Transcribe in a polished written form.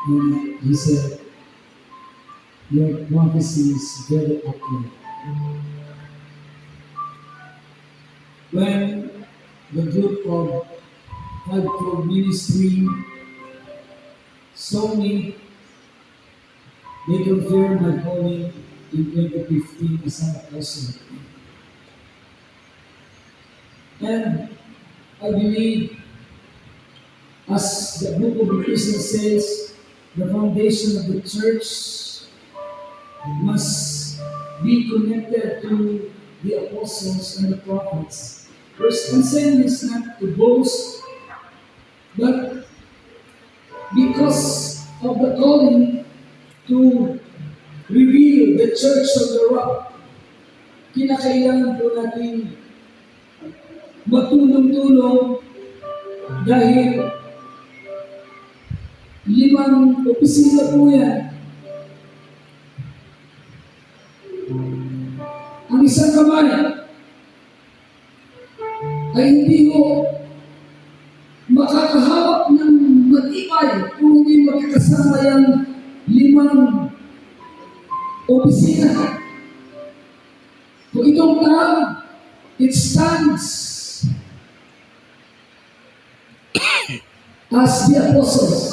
And he said, your prophecy is very accurate. When the group of Fivefold Ministry saw me, they confirmed my calling in 2015 as an apostle. And I believe, as the book of Ephesians says, the foundation of the church must be connected to the apostles and the prophets. First concern is not to boast, but because of the calling to reveal the church of the rock, kinakailangan po natin magtulong-tulong dahil 5 opisina po yan. Ang isang kamay ay hindi mo makakahawak ng matibay kung hindi makakasama yung 5 opisina. Kung itong taon, it stands as the apostles.